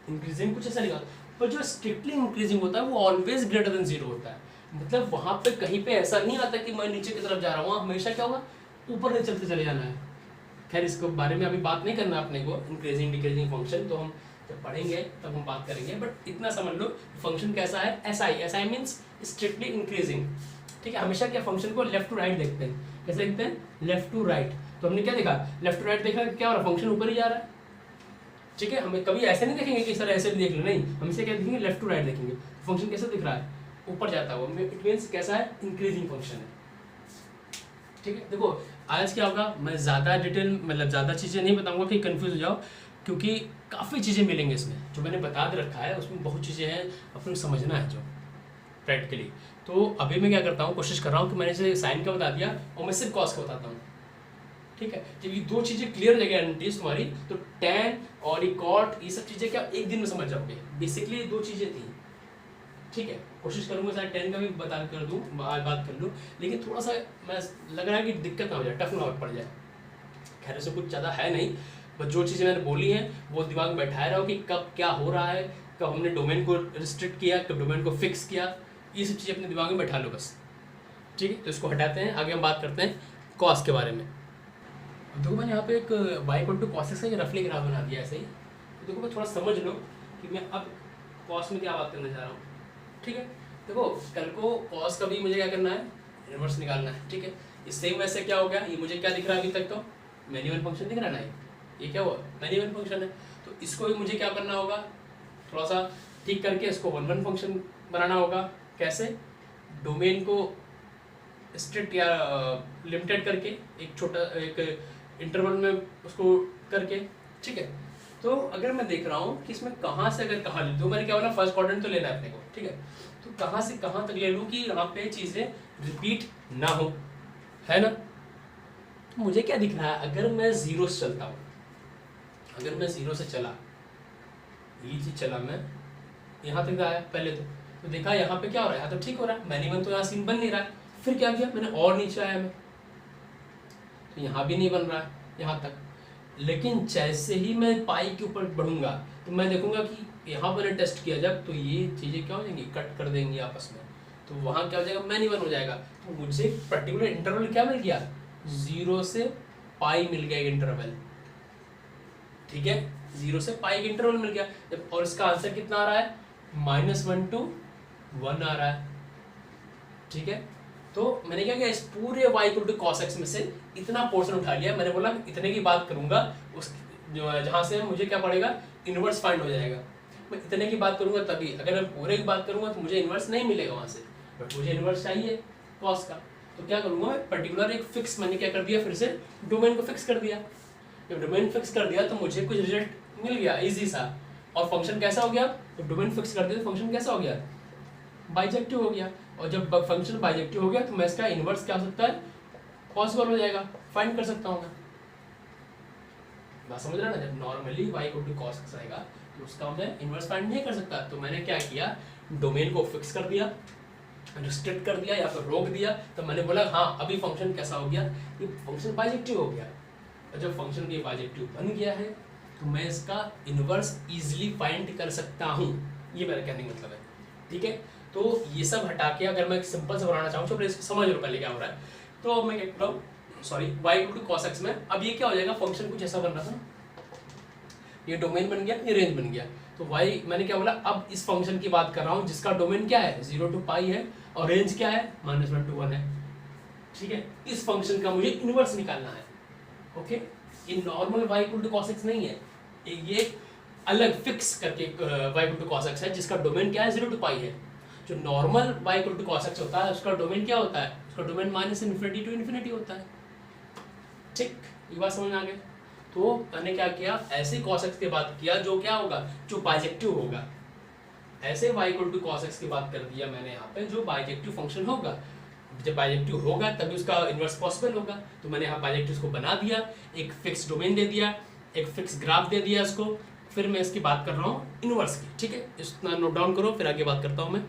इंक्रीजिंग कुछ ऐसा लिखा, पर जो स्ट्रिक्टली इंक्रीजिंग होता है वो ऑलवेज ग्रेटर देन 0 होता है, मतलब वहाँ पे कहीं पे ऐसा नहीं आता कि मैं नीचे की तरफ जा रहा हूँ, हमेशा क्या होगा, ऊपर से चलते चले जाना है। खैर इसके बारे में अभी बात नहीं करना अपने को, इंक्रीजिंग डिक्रीजिंग फंक्शन तो हम जब पढ़ेंगे तब हम बात करेंगे, बट इतना समझ लो फंक्शन कैसा है, S I means strictly increasing, ठीक है। हमेशा क्या फंक्शन को लेफ्ट टू राइट देखते हैं, कैसे देखते हैं, लेफ्ट टू राइट, तो हमने क्या देखा, लेफ्ट टू राइट देखा, क्या हो रहा है, फंक्शन ऊपर ही जा रहा है, ठीक है। हमें कभी ऐसे नहीं देखेंगे कि सर ऐसे भी देख लो, नहीं, हमेशा क्या देखेंगे, लेफ्ट टू राइट देखेंगे, फंक्शन कैसे दिख रहा है, ऊपर जाता हुआ, इट मीन्स कैसा है, इंक्रीजिंग फंक्शन है, ठीक है। देखो आज क्या होगा, मैं ज़्यादा डिटेल मतलब ज़्यादा चीज़ें नहीं बताऊंगा कि कंफ्यूज हो जाओ, क्योंकि काफ़ी चीज़ें मिलेंगी इसमें, जो मैंने बता दे रखा है उसमें बहुत चीज़ें हैं अपने समझना है जो प्रैक्टिकली। तो अभी मैं क्या करता हूँ, कोशिश कर रहा हूँ कि मैंने इसे साइन का बता दिया और मैं सिर्फ कॉस का बताता हूँ, ठीक है। जब ये 2 चीज़ें क्लियर हो जाएगी आइडेंटिटीज तुम्हारी, तो टैन और ये कॉट, ये सब चीज़ें क्या एक दिन में समझ जाओगे, बेसिकली ये 2 चीज़ें थी, ठीक है। कोशिश करूंगा शायद 10 का भी बता कर दूं, आज बात कर लूँ, लेकिन थोड़ा सा मैं लग रहा है कि दिक्कत ना हो जाए, टफ ना पड़ जाए, खैर ऐसे कुछ ज़्यादा है नहीं, बस जो चीज़ें मैंने बोली हैं वो दिमाग में बैठाए रहो कि कब क्या हो रहा है, कब हमने डोमेन को रिस्ट्रिक्ट किया, कब डोमेन को फिक्स किया, ये सब चीज़ें अपने दिमाग में बैठा लो बस, ठीक है। तो इसको हटाते हैं, आगे हम बात करते हैं कॉस के बारे में। देखो मैंने यहाँ पे एक y equal to cos x का रफली ग्राफ बना दिया ऐसे ही, तो देखो मैं थोड़ा समझ लो कि मैं अब कॉस में क्या बात करना चाह रहा हूँ, ठीक है। देखो कल को कॉस का भी मुझे क्या करना है, इनवर्स निकालना है, ठीक है। इस सेम वैसे क्या हो गया, ये मुझे क्या दिख रहा है अभी तक, तो मैन्युअल फंक्शन दिख रहा है ना, ये क्या हुआ, मैन्युअल फंक्शन है, तो इसको भी मुझे क्या करना होगा, थोड़ा सा ठीक करके इसको 1-1 फंक्शन बनाना होगा, कैसे, डोमेन को स्ट्रिक्ट या लिमिटेड करके, एक छोटा एक इंटरवल में उसको करके, ठीक है। तो अगर मैं देख रहा हूँ कि इसमें कहाँ से अगर कहाँ ले, तो मैंने क्या बोला, फर्स्ट क्वाड्रेंट तो लेना है अपने को, ठीक है। तो कहाँ से कहाँ तक ले लूँ कि यहाँ पे चीज़ें रिपीट ना हो, है ना। तो मुझे क्या दिख रहा है, अगर मैं 0 से चलता हूँ, अगर मैं 0 से चला, ये चीज़ चला मैं यहाँ तक आया पहले, तो देखा यहाँ पे क्या हो रहा है, यहाँ तो ठीक हो रहा है, मैंने तो यहाँ सीन बन नहीं रहा है, फिर क्या किया मैंने, और नीचे आया मैं, तो यहाँ भी नहीं बन रहा है यहाँ तक, लेकिन जैसे ही मैं पाई के ऊपर बढ़ूंगा तो मैं देखूंगा कि यहाँ मैंने टेस्ट किया जब, तो ये चीज़ें क्या हो जाएंगी, कट कर देंगी आपस में, तो वहाँ क्या हो जाएगा, मैन्युअल हो जाएगा। तो मुझे पर्टिकुलर इंटरवल क्या मिल गया, 0 से पाई मिल गया इंटरवल, ठीक है, 0 से पाई का इंटरवल मिल गया जब, और इसका आंसर कितना आ रहा है, -1 to 1 आ रहा है, ठीक है। तो मैंने क्या किया, इस पूरे y equal to cos x में से इतना पोर्शन उठा लिया, मैंने बोला इतने की बात करूंगा, उस जहाँ से मुझे क्या पड़ेगा, इन्वर्स फाइंड हो जाएगा, मैं इतने की बात करूंगा तभी, अगर मैं पूरे की बात करूंगा तो मुझे इन्वर्स नहीं मिलेगा वहाँ से, बट मुझे इन्वर्स चाहिए cos का, तो क्या करूंगा मैं, पर्टिकुलर एक फिक्स, मैंने क्या कर दिया, फिर से डोमेन को फिक्स कर दिया, जब डोमेन फिक्स कर दिया तो मुझे कुछ रिजल्ट मिल गया इजी सा, और फंक्शन कैसा हो गया, तो डोमेन फिक्स कर दिया तो फंक्शन कैसा हो गया, बाइजेक्टिव हो गया, और जब फंक्शन बाइजेक्टिव हो गया तो मैं इसका इन्वर्स क्या हो सकता है, पॉसिबल हो जाएगा, फाइंड कर सकता हूँ मैं, बात समझ रहा ना। जब normally y equal to cos x आएगा तो उसका मैं इन्वर्स फाइंड नहीं कर सकता, तो मैंने क्या किया, डोमेन को फिक्स कर दिया, रिस्ट्रिक्ट कर दिया या फिर रोक दिया, तो मैंने बोला हाँ अभी फंक्शन कैसा हो गया, ये फंक्शन बाइजेक्टिव हो गया, और जब फंक्शन ये बाइजेक्टिव बन गया है तो मैं इसका इन्वर्स इजीली फाइंड कर सकता हूँ, ये मेरा कहने का मतलब है, ठीक है। तो ये सब हटा के अगर मैं सिंपल से बनाना चाहूँ, चलो इसको समझ लो पहले क्या हो रहा है, तो मैं क्या कर रहा हूँ, sorry y equal to cos x में अब ये क्या हो जाएगा, फंक्शन कुछ ऐसा बन रहा था, ये डोमेन बन गया, ये रेंज बन गया, तो y मैंने क्या बोला, अब इस फंक्शन की बात कर रहा हूँ जिसका डोमेन क्या है 0 to पाई है और रेंज क्या है -1 to 1 है, ठीक है। इस फंक्शन का मुझे इनवर्स निकालना है, ओके। ये normal y equal to cos x नहीं है, ये अलग फिक्स करके y equal to cos x है जिसका डोमेन क्या है 0 to पाई है। जो normal y equal to cos x होता है उसका डोमेन क्या होता है, उसका डोमेन -∞ to ∞ होता है, ठीक। ये बात समझ में आ गई। तो मैंने क्या किया, ऐसे cos x की बात किया जो क्या होगा, जो बाइजेक्टिव होगा। ऐसे y equal to cos x की बात कर दिया मैंने यहाँ पे, जो बाइजेक्टिव फंक्शन होगा। जब बाइजेक्टिव होगा तभी उसका इन्वर्स पॉसिबल होगा। तो मैंने यहाँ बाइजेक्टिव को बना दिया, एक फिक्स डोमेन दे दिया, एक फिक्स ग्राफ दे दिया इसको। फिर मैं इसकी बात कर रहा हूँ इन्वर्स की, ठीक है। इतना नोट डाउन करो, फिर आगे बात करता हूँ मैं।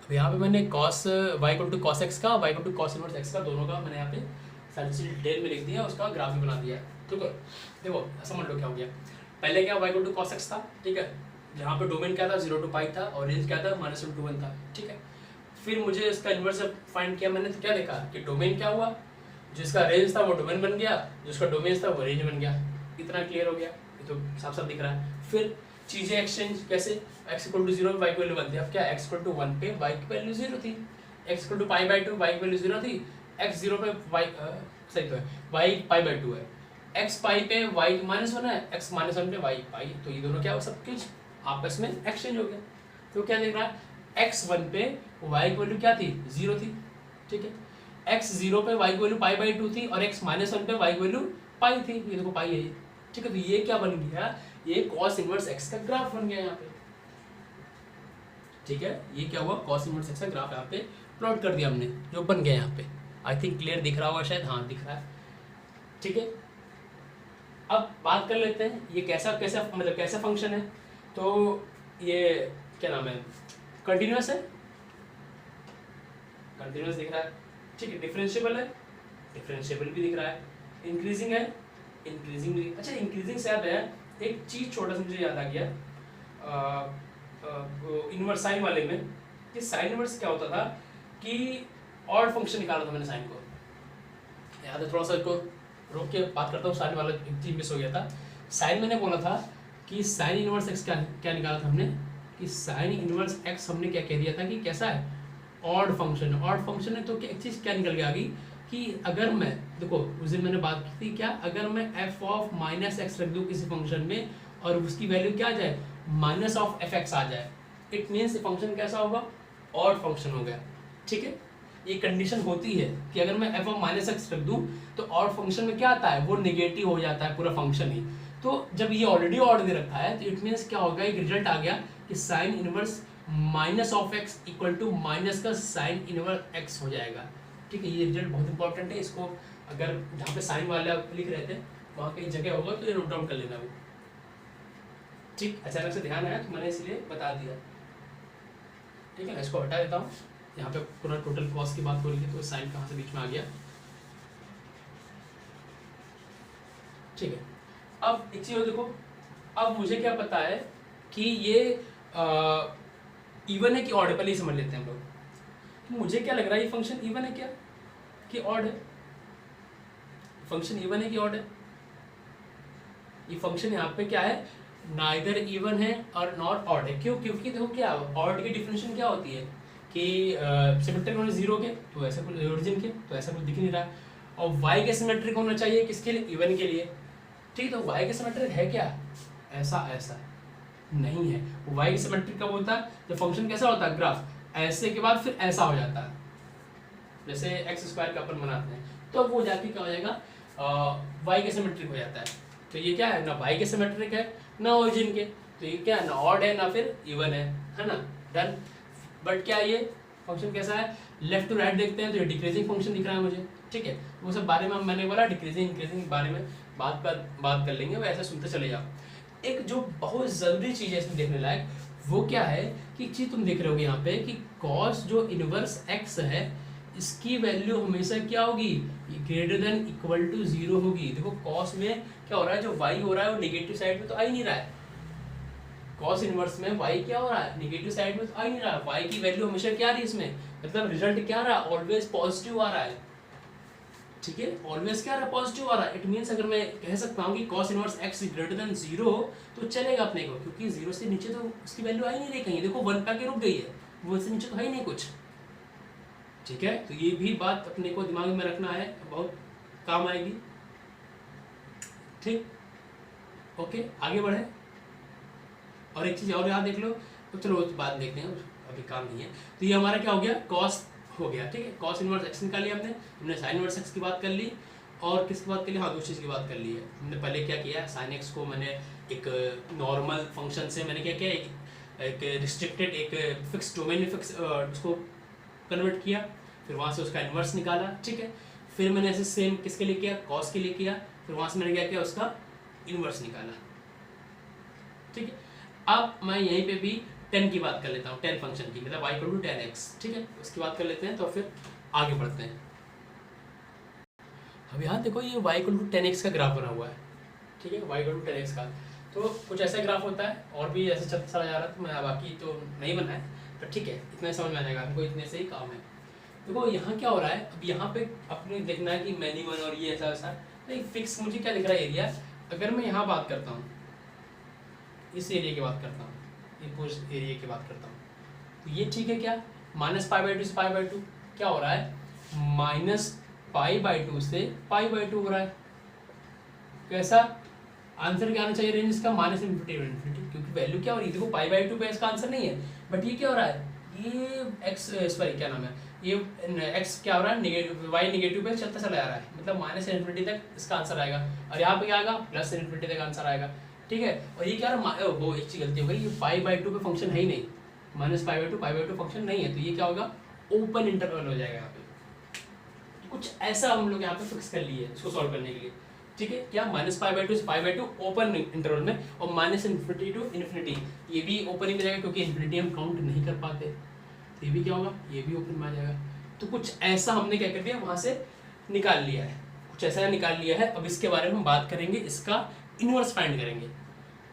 अब यहाँ पे मैंने cos y equal to cos x का, y equal to cos inverse x का, दोनों का मैंने यहाँ पे सारी चीज़ डिटेल में लिख दिया, उसका ग्राफ भी बना दिया, ठीक है। देखो समझ लो क्या हो गया। पहले क्या y equal to cos x था, ठीक है, जहाँ पे डोमेन क्या था 0 to पाई था और रेंज क्या था -1 to 1 था, ठीक है। फिर मुझे इसका इन्वर्स फाइंड किया मैंने, तो क्या देखा कि डोमेन क्या हुआ, जिसका रेंज था वो डोमेन बन गया, जिसका डोमेन था वो रेंज बन गया। इतना क्लियर हो गया, ये तो साफ साफ दिख रहा है। फिर चीज़ें एक्सचेंज कैसे, x इक्वल टू 0 y की वैल्यू 1 थी, अब क्या x इक्वल टू 1 पे y की वैल्यू 0 थी, x equal to pi by 2 y की वैल्यू 0 थी, x 0 पे y सही तो है y पाई बाई 2 है, x पाई पे y -1 है, x -1 पे y पाई, तो ये दोनों क्या हो, सब कुछ आपस में एक्सचेंज हो गया। तो क्या देख रहा है, x 1 पे y की वैल्यू क्या थी 0 थी, ठीक है। x 0 पे y की वैल्यू पाई बाई 2 थी और x -1 पे y की वैल्यू पाई थी, ये देखो पाई है ये, ठीक है। तो ये क्या बन गया, ये cos इनवर्स x का ग्राफ बन गया यहाँ पे, ठीक है। ये क्या हुआ, cos इनवर्स x का ग्राफ यहाँ पे प्लॉट कर दिया हमने, जो बन गया यहाँ पे। आई थिंक क्लियर दिख रहा होगा शायद, हाँ दिख रहा है, ठीक है। अब बात कर लेते हैं ये कैसा कैसा मतलब कैसा फंक्शन है। तो ये क्या नाम है, कंटिन्यूअस है, कंटिन्यूअस दिख रहा है, ठीक है। डिफरेंशिएबल है, डिफरेंशिएबल भी दिख रहा है। इंक्रीजिंग है, इंक्रीजिंग भी। अच्छा इंक्रीजिंग से याद है एक चीज छोटा सा मुझे याद आ गया, इनवर्स साइन वाले में, कि साइन इनवर्स क्या होता था कि ऑड फंक्शन निकाला था मैंने साइन को, याद है। थोड़ा सा इसको रोक के बात करता हूँ, साइन वाला एक चीज मिस हो गया था। साइन मैंने बोला था कि साइन इनवर्स एक्स क्या निकाला था हमने, कि साइन इनवर्स एक्स हमने क्या कह दिया था कि कैसा है, ऑड फंक्शन। ऑड फंक्शन है तो एक चीज़ क्या निकल के आ गई कि अगर मैं देखो उस दिन मैंने बात की थी क्या, अगर मैं f ऑफ -x रख दूँ किसी फंक्शन में और उसकी वैल्यू क्या आ जाए माइनस ऑफ fx आ जाए, इट मीन्स फंक्शन कैसा होगा, ऑड फंक्शन हो गया, ठीक है। ये कंडीशन होती है कि अगर मैं f ऑफ -x रख दूँ तो ऑड फंक्शन में क्या आता है, वो नेगेटिव हो जाता है पूरा फंक्शन ही। तो जब ये ऑलरेडी ऑड दे रखा है तो इट मीन्स क्या होगा, एक रिजल्ट आ गया कि sine inverse minus of x equal to minus का साइन इनवर्स x हो जाएगा, ठीक है। ये रिजल्ट बहुत इंपॉर्टेंट है, इसको अगर जहाँ पे साइन वाले आप लिख रहे थे वहाँ कहीं जगह होगा तो ये नोट डाउन कर लेना वो, ठीक। अचानक से ध्यान आया तो मैंने इसलिए बता दिया, ठीक है। इसको हटा देता हूँ, यहाँ पे पूरा टोटल कॉस्ट की बात हो रही है तो साइन कहाँ से बीच में आ गया, ठीक है। अब एक चीज़ देखो, अब मुझे क्या पता है कि ये इवन है कि ऑड है, पहले ही समझ लेते हैं हम लोग। तो मुझे क्या लग रहा है, ये फंक्शन इवन है क्या कि ऑड है, फंक्शन इवन है कि ऑड है। ये फंक्शन यहाँ पे क्या है, नाइदर इवन है और नॉट ऑड है। क्यों, क्योंकि देखो क्या ऑड की डिफिनेशन क्या होती है कि सिमेट्रिक होने 0 के तो ऐसा कुछ, ओरिजिन के तो ऐसा कुछ दिख नहीं रहा, और y के सिमेट्रिक होना चाहिए किसके लिए, इवन के लिए, ठीक। तो y के सिमेट्रिक है क्या, ऐसा ऐसा नहीं है। y के सिमेट्रिक कब होता है, जब फंक्शन कैसा होता है, ग्राफ ऐसे के बाद फिर ऐसा हो जाता है, जैसे x² का अपन बनाते हैं, तो वो जाके क्या हो जाएगा, y के सिमेट्रिक हो जाता है। तो ये क्या है, ना y के सिमेट्रिक है ना ओरिजिन के, तो ये क्या है, ना ऑड है ना फिर इवन है ना, डन। बट क्या ये फंक्शन कैसा है, लेफ्ट टू राइट देखते हैं तो ये डिक्रीजिंग फंक्शन दिख रहा है मुझे, ठीक है। वो सब बारे में मैंने बोला डिक्रीजिंग इंक्रीजिंग के बारे में बात कर लेंगे, वो ऐसे सुनते चले जाओ। एक जो बहुत ज़रूरी चीज़ है इसमें देखने लायक, वो क्या है कि एक चीज़ तुम देख रहे होगे यहाँ पे कि कॉस जो इनवर्स x है इसकी वैल्यू हमेशा क्या होगी, ग्रेटर देन इक्वल टू 0 होगी। देखो कॉस में क्या हो रहा है, जो y हो रहा है वो नेगेटिव साइड में तो आ ही नहीं रहा है, कॉस इनवर्स में y क्या हो रहा है, नेगेटिव साइड में तो आ ही नहीं रहा है। y की वैल्यू हमेशा क्या आ रही है इसमें, मतलब रिजल्ट क्या आ रहा है, ऑलवेज पॉजिटिव आ रहा है। ठीक है, ऑलवेज क्या आ रहा है, पॉजिटिव आ रहा है। इट मीन्स अगर मैं कह सकता हूँ कि cos inverse x greater than 0 तो चलेगा अपने को, क्योंकि 0 से नीचे तो उसकी वैल्यू आ ही नहीं रही कहीं, देखो 1 पे आके रुक गई है, 1 से नीचे तो है ही नहीं कुछ। ठीक है, तो ये भी बात अपने को दिमाग में रखना है, बहुत काम आएगी। ठीक, ओके, आगे बढ़े। और एक चीज़ और याद देख लो, तो चलो उस बात देखते हैं, अभी काम नहीं है। तो ये हमारा क्या हो गया, कॉस हो गया। ठीक है, कॉस इनवर्स एक्स निकाल लिया हमने साइन इनवर्स एक्स की बात कर ली, और किसकी बात कर ली, हाँ दूसरी चीज़ की बात कर ली है। हमने पहले क्या किया, साइन एक्स को मैंने एक नॉर्मल फंक्शन से मैंने क्या किया, एक रिस्ट्रिक्टेड एक फिक्स डोमेन में फिक्स उसको कन्वर्ट किया, फिर वहाँ से उसका इन्वर्स निकाला। ठीक है, फिर मैंने ऐसे सेम किसके लिए किया, कॉस के लिए किया, फिर वहाँ से मैंने क्या किया, उसका इन्वर्स निकाला। ठीक है, अब मैं यहीं पे भी 10 की बात कर लेता हूँ, 10 फंक्शन की, मतलब y इक्वल टू 10x। ठीक है, उसकी बात कर लेते हैं, तो फिर आगे बढ़ते हैं। अब यहाँ देखो, ये y इक्वल टू 10x का ग्राफ बना हुआ है। ठीक है, y इक्वल टू 10x का, तो कुछ ऐसा ग्राफ होता है, और भी ऐसे चलता चला जा रहा है, तो मैं बाकी तो नहीं बना है, पर ठीक है, इतना समझ में आ जाएगा हमको, इतने से ही काम है। देखो यहाँ क्या हो रहा है, अब यहाँ पे अपने देखना है कि मैनिमल और ये ऐसा वैसा नहीं फिक्स, मुझे क्या दिख रहा है एरिया। अगर मैं यहाँ बात करता हूँ, इस एरिया की बात करता हूँ, ये पूरे एरिया की बात करता हूँ, तो ये ठीक है क्या, -π/2 से π/2 क्या हो रहा है, -π/2 से π/2 हो रहा है। कैसा आंसर क्या आना चाहिए रेंज इसका, -∞ इन्फिनिटी, क्योंकि वैल्यू क्या हो रही है, देखो π/2 पे इसका आंसर नहीं है, बट ये क्या हो रहा है, ये x सॉरी क्या नाम है, ये x क्या हो रहा है, नेगेटिव y नेगेटिव पे चलता चला जा रहा है, मतलब -∞ तक इसका आंसर आएगा, और यहाँ पे क्या आएगा, +∞ तक आंसर आएगा। ठीक है, और ये क्या रहा, वो एक चीज गलती हो गई, ये π/2 पे फंक्शन है ही नहीं, -π/2 फंक्शन नहीं है, तो ये क्या होगा, ओपन इंटरवल हो जाएगा यहाँ पे। कुछ ऐसा हम लोग यहाँ पे फिक्स कर लिए इसको सॉल्व करने के लिए। ठीक है, क्या -π/2 से π/2 ओपन इंटरवल में, और -∞ टू इन्फिनिटी ये भी ओपन ही में जाएगा, क्योंकि इन्फिनिटी हम काउंट नहीं कर पाते, तो ये भी क्या होगा, ये भी ओपन में आ जाएगा। तो कुछ ऐसा हमने क्या कर दिया, वहाँ से निकाल लिया है, कुछ ऐसा निकाल लिया है। अब इसके बारे में हम बात करेंगे, इसका इनवर्स फाइंड करेंगे।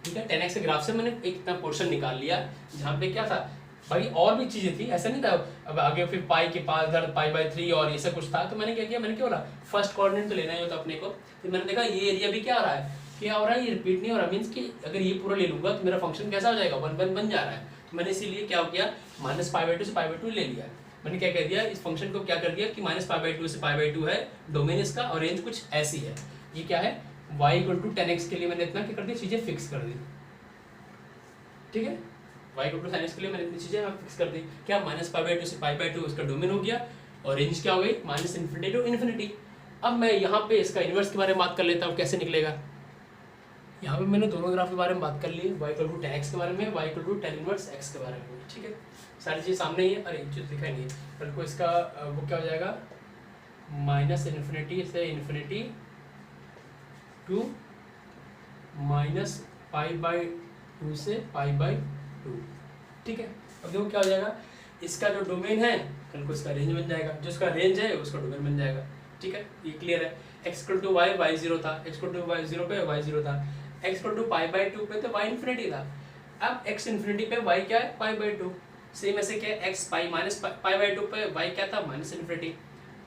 ठीक है, 10x के ग्राफ से मैंने एक इतना पोर्शन निकाल लिया, जहाँ पे क्या था भाई, और भी चीज़ें थी, ऐसा नहीं था। अब आगे फिर पाई के पास इधर π/3 और ये सब कुछ था, तो मैंने क्या किया, मैंने क्या बोला, फर्स्ट कोऑर्डिनेट तो लेना ही होता अपने को, तो मैंने देखा ये एरिया भी क्या हो रहा है, क्या हो रहा है, ये रिपीट नहीं हो रहा, मीन्स कि अगर ये पूरा ले लूँगा तो मेरा फंक्शन कैसा हो जाएगा, 1 बन जा रहा है। तो मैंने इसीलिए क्या किया, -π/2 से π/2 ले लिया। मैंने क्या कह दिया, इस फंक्शन को क्या कर दिया कि -π/2 से π/2 है डोमेन इसका, और रेंज कुछ ऐसी है। ये क्या है, y इक्वल टू 10x के लिए मैंने इतना क्या कर दिया, चीज़ें फिक्स कर दी। ठीक है, y equal to sin x के लिए मैंने इतनी चीज़ें फिक्स कर दी, क्या -π/2 से π/2 उसका डोमेन हो गया, और रेंज क्या हो गई, -∞ टू इन्फिनिटी। अब मैं यहाँ पे इसका इन्वर्स के बारे में बात कर लेता हूँ, कैसे निकलेगा। यहाँ पे मैंने दोनों ग्राफ के बारे में बात कर ली, y इक्वल टू 10x के बारे में, y equal to 10 inverse x के बारे में। ठीक है, सारी चीज़ सामने ही है, अरे जो दिखा नहीं है, कल को इसका वो क्या हो जाएगा, -∞ से इन्फिनिटी टू -π/2 से π/2। ठीक है, अब देखो क्या हो जाएगा, इसका जो डोमेन है कल को इसका रेंज बन जाएगा, जो इसका रेंज है उसका डोमेन बन जाएगा। ठीक है, ये क्लियर है। x equal to y, y 0 था, x इक्वल टू y 0 पे y 0 था, x इक्वल टू π/2 पे तो y इन्फिनिटी था। अब x इन्फिनिटी पे y क्या है, π/2। सेम ऐसे क्या है, x π/2 पे y क्या था, -∞।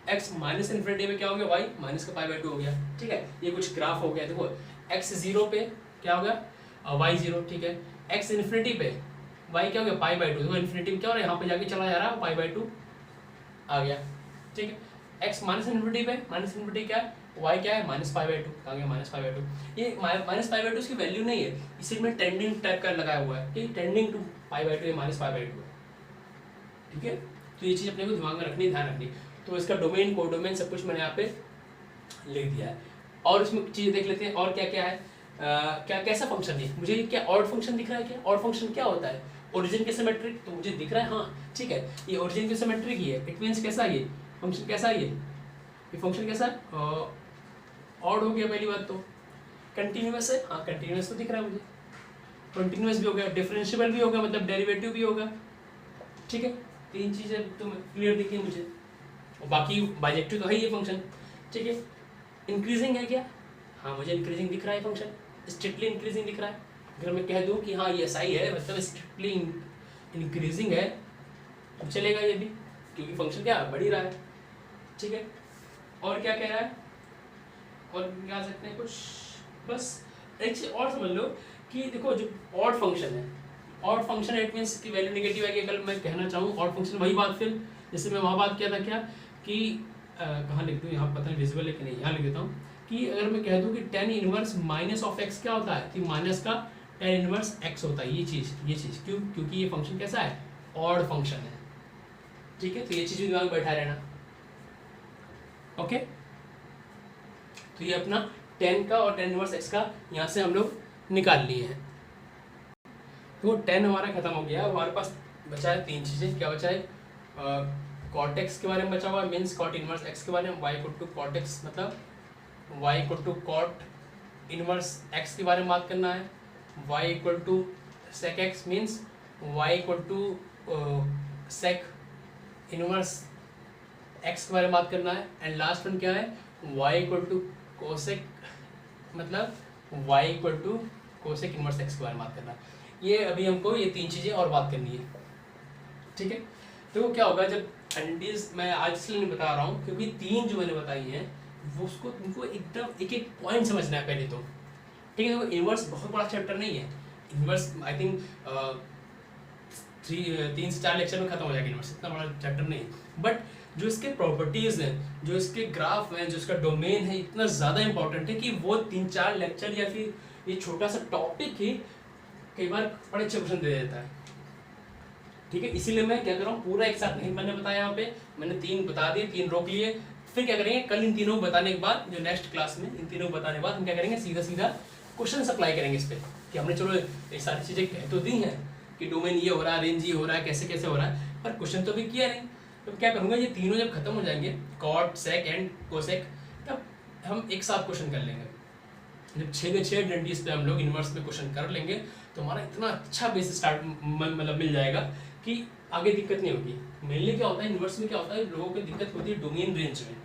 x -∞ में क्या हो गया, y माइनस का π/2 हो गया। ठीक है, ये कुछ ग्राफ हो गया, देखो x 0 पे क्या हो गया, y 0। ठीक है, x इन्फिनिटी पे y क्या हो गया, π/2। देखो इन्फिनिटी में क्या हो रहा है, यहाँ पे जाके चला जा रहा है, π/2 आ गया। ठीक है, x -∞ पे, -∞ क्या है, y क्या है, -π/2 आ गया, -π/2। ये -π/2 इसकी वैल्यू नहीं है, इसी में टेंडिंग टाइप का लगाया हुआ है, ठीक, टेंडिंग टू π/2 या -π/2 है। ठीक है, तो ये चीज़ अपने को दिमाग में रखनी, ध्यान रखनी। तो इसका डोमेन, कोडोमेन सब कुछ मैंने यहाँ पे लिख दिया है। और इसमें चीज़ें देख लेते हैं, और क्या क्या है, क्या कैसा फंक्शन है। मुझे क्या ऑड फंक्शन दिख रहा है, क्या ऑड फंक्शन क्या होता है, ओरिजिन के सिमेट्रिक, तो मुझे दिख रहा है, हाँ ठीक है, ये ओरिजिन के सिमेट्रिक ही है। इट मीन्स कैसा, ये फंक्शन कैसा है, ये फंक्शन कैसा है, ऑड हो गया पहली बात तो। कंटिन्यूअस है, हाँ कंटिन्यूअस तो दिख रहा है मुझे, कंटिन्यूअस भी हो गया, डिफरेंशिएबल भी होगा, मतलब डेरिवेटिव भी होगा। ठीक है, तीन चीज़ें तो क्लियर दिखी मुझे, और बाकी बाइजेक्टिव तो है ये फंक्शन। ठीक है, इंक्रीजिंग है क्या, हाँ मुझे इंक्रीजिंग दिख रहा है फंक्शन, स्ट्रिक्टली इंक्रीजिंग दिख रहा है। अगर मैं कह दूँ कि हाँ ये ऐसा ही है, मतलब स्ट्रिक्टली इंक्रीजिंग है, तो चलेगा ये भी, क्योंकि फंक्शन क्या बढ़ ही रहा है। ठीक है, और क्या कह रहा है, और क्या सकते हैं कुछ, बस एक चीज और समझ लो कि देखो जो ऑड फंक्शन है, ऑड फंक्शन इट मीन्स की वैल्यू नेगेटिव है कि अगर मैं कहना चाहूँ ऑड फंक्शन, वही बात फिर जैसे मैं वहाँ बात किया था क्या कि कहाँ लिख दूँ, यहाँ पता नहीं विजिबल है कि नहीं, यहाँ लिख देता हूँ कि अगर मैं कह दूँ कि tan inverse minus of x क्या होता है, कि माइनस का tan इनवर्स x होता है, ये चीज़ क्यों, क्योंकि ये फंक्शन कैसा है, ऑड फंक्शन है, ठीक है। तो ये चीज़ दिमाग में बैठा रहना, ओके। तो ये अपना tan का और tan इनवर्स x का यहाँ से हम लोग निकाल लिए हैं। तो tan हमारा खत्म हो गया, हमारे पास बचा है तीन चीज़ें, क्या बचा है, cot x के बारे में बचा हुआ है, मीन्स cot इनवर्स x के बारे में, y equal to cot x मतलब y equal to cot inverse x के बारे में बात करना है, y equal to sec x means y equal to sec inverse x के बारे में बात करना है, एंड लास्ट वन क्या है, y इक्वल टू cosec मतलब y equal to cosec inverse x के बारे में बात करना है। ये अभी हमको ये तीन चीज़ें और बात करनी है, ठीक है। तो क्या होगा जब एंटीज, मैं आज इसलिए नहीं बता रहा हूँ क्योंकि तीन जो मैंने बताई हैं वो उसको तुमको एकदम एक एक पॉइंट समझना है पहले तो, ठीक है। तो इनवर्स बहुत बड़ा चैप्टर नहीं है, इनवर्स आई थिंक 3 से 4 लेक्चर में खत्म हो जाएगा, इनवर्स इतना बड़ा चैप्टर नहीं है, बट जो इसके प्रॉपर्टीज़ हैं, जो इसके ग्राफ हैं, जो इसका डोमेन है, इतना ज़्यादा इंपॉर्टेंट है कि वो 3-4 लेक्चर या फिर ये छोटा सा टॉपिक ही कई बार बड़े अच्छे क्वेश्चन दे देता है, ठीक है। इसीलिए मैं क्या कर रहा हूँ, पूरा एक साथ नहीं मैंने बताया, यहाँ पे मैंने 3 बता दिए, 3 रोक लिए, फिर क्या करेंगे कल इन तीनों को बताने के बाद, जो नेक्स्ट क्लास में इन तीनों को बताने के बाद हम क्या करेंगे, सीधा क्वेश्चन अप्लाई करेंगे इस पर, कि हमने चलो ये सारी चीज़ें कह तो दी हैं कि डोमेन ये हो रहा है, रेंज ये हो रहा है, कैसे कैसे हो रहा है, पर क्वेश्चन तो भी किया नहीं। तो क्या करूँगा, ये तीनों जब खत्म हो जाएंगे, कॉट सेक एंड कोसेक, तब हम एक साथ क्वेश्चन कर लेंगे। जब 6 के 6 डंडीज पे हम लोग इनवर्स पे क्वेश्चन कर लेंगे तो हमारा इतना अच्छा बेस स्टार्ट मतलब मिल जाएगा कि आगे दिक्कत नहीं होगी। मेनली क्या होता है इनवर्स में, क्या होता है लोगों को दिक्कत होती है डोमेन रेंज में,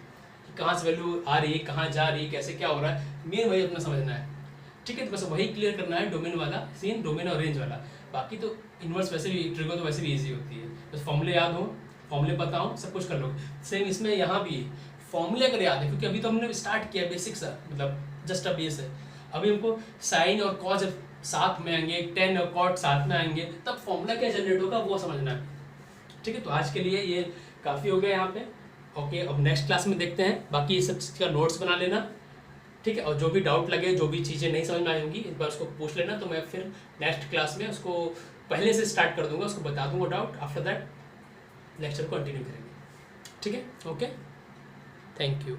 कि कहाँ से वैल्यू आ रही है, कहाँ जा रही है, कैसे क्या हो रहा है, मेन वही अपना समझना है, ठीक है। तो बस वही क्लियर करना है, डोमेन वाला सीन, डोमेन और रेंज वाला। बाकी तो इनवर्स वैसे भी, ट्रिगर तो वैसे भी ईजी होती है, बस फॉर्मूले याद हो, फॉर्मूले पता हो, सब कुछ कर लो। सेम इसमें यहाँ भी फॉर्मूले अगर याद है, क्योंकि अभी तो हमने स्टार्ट किया बेसिक सा, मतलब जस्ट अ बेस है। अभी हमको साइन और कॉस जब साथ में आएंगे, टेन और कॉट साथ में आएंगे, तब फॉर्मूला क्या जनरेट होगा वो समझना है, ठीक है। तो आज के लिए ये काफ़ी हो गया यहाँ पे, ओके। अब नेक्स्ट क्लास में देखते हैं, बाकी ये सब चीज़ का नोट्स बना लेना, ठीक है। और जो भी डाउट लगे, जो भी चीज़ें नहीं समझ में आई होंगी, एक बार उसको पूछ लेना, तो मैं फिर नेक्स्ट क्लास में उसको पहले से स्टार्ट कर दूंगा, उसको बता दूंगा डाउट, आफ्टर दैट लेक्चर को कंटिन्यू करेंगे, ठीक है, ओके। Thank you.